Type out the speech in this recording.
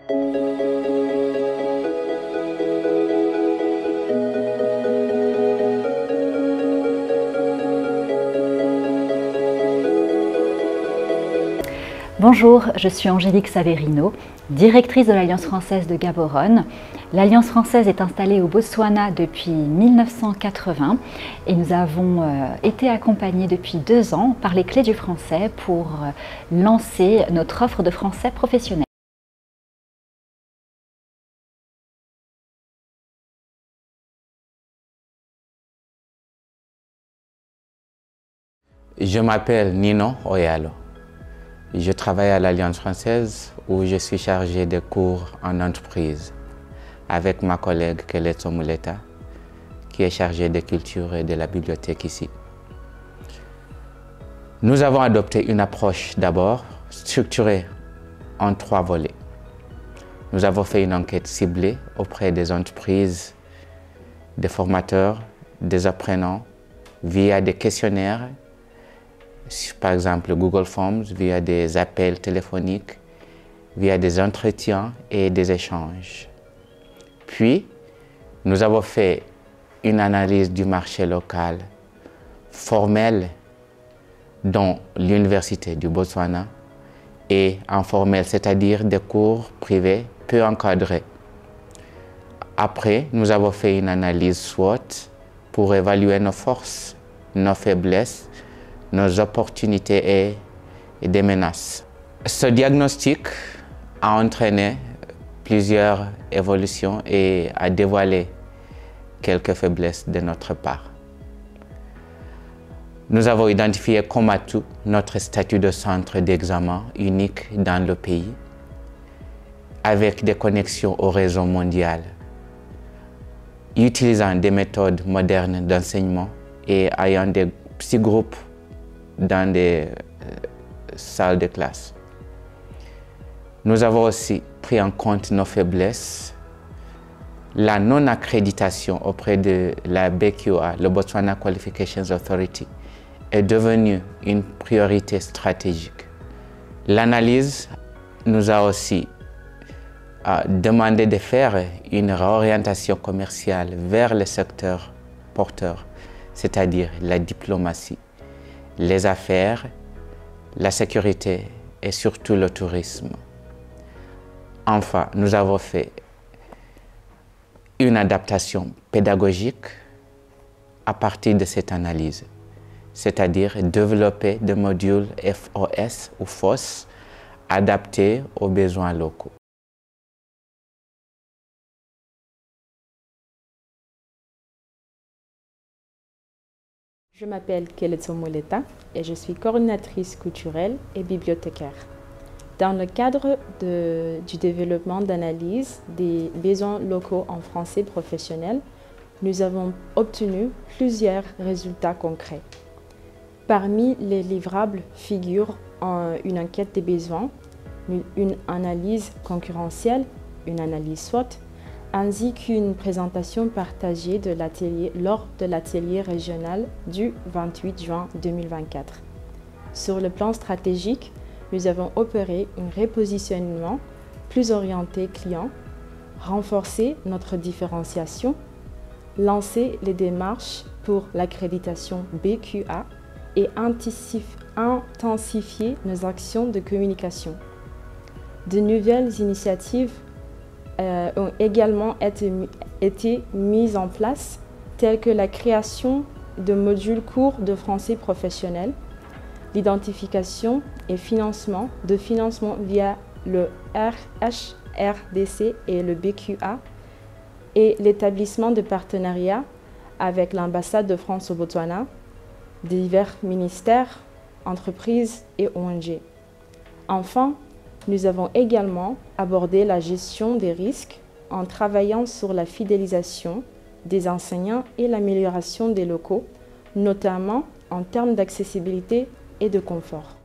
Bonjour, je suis Angélique Saverino, directrice de l'Alliance française de Gaborone. L'Alliance française est installée au Botswana depuis 1980 et nous avons été accompagnés depuis 2 ans par les Clés du Français pour lancer notre offre de français professionnel. Je m'appelle Nino Oyalo. Je travaille à l'Alliance française où je suis chargé de cours en entreprise avec ma collègue Keleto Muleta qui est chargée de culture et de la bibliothèque ici. Nous avons adopté une approche d'abord structurée en 3 volets. Nous avons fait une enquête ciblée auprès des entreprises, des formateurs, des apprenants via des questionnaires, par exemple Google Forms, via des appels téléphoniques, via des entretiens et des échanges. Puis, nous avons fait une analyse du marché local formel dans l'Université du Botswana et informel, c'est-à-dire des cours privés peu encadrés. Après, nous avons fait une analyse SWOT pour évaluer nos forces, nos faiblesses, nos opportunités et des menaces. Ce diagnostic a entraîné plusieurs évolutions et a dévoilé quelques faiblesses de notre part. Nous avons identifié comme atout notre statut de centre d'examen unique dans le pays, avec des connexions au réseau mondial, utilisant des méthodes modernes d'enseignement et ayant des petits groupes dans des salles de classe. Nous avons aussi pris en compte nos faiblesses. La non-accréditation auprès de la BQA, le Botswana Qualifications Authority, est devenue une priorité stratégique. L'analyse nous a aussi demandé de faire une réorientation commerciale vers le secteur porteur, c'est-à-dire la diplomatie, les affaires, la sécurité et surtout le tourisme. Enfin, nous avons fait une adaptation pédagogique à partir de cette analyse, c'est-à-dire développer des modules FOS ou FOS adaptés aux besoins locaux. Je m'appelle Keleto Muleta et je suis coordinatrice culturelle et bibliothécaire. Dans le cadre du développement d'analyse des besoins locaux en français professionnel, nous avons obtenu plusieurs résultats concrets. Parmi les livrables figurent une enquête des besoins, une analyse concurrentielle, une analyse SWOT, ainsi qu'une présentation partagée de l'atelier lors de l'atelier régional du 28 juin 2024. Sur le plan stratégique, nous avons opéré un repositionnement plus orienté client, renforcé notre différenciation, lancé les démarches pour l'accréditation BQA et intensifié nos actions de communication. De nouvelles initiatives ont également été mises en place, telles que la création de modules courts de français professionnel, l'identification et financement via le HRDC et le BQA et l'établissement de partenariats avec l'ambassade de France au Botswana, divers ministères, entreprises et ONG. Enfin, nous avons également abordé la gestion des risques en travaillant sur la fidélisation des enseignants et l'amélioration des locaux, notamment en termes d'accessibilité et de confort.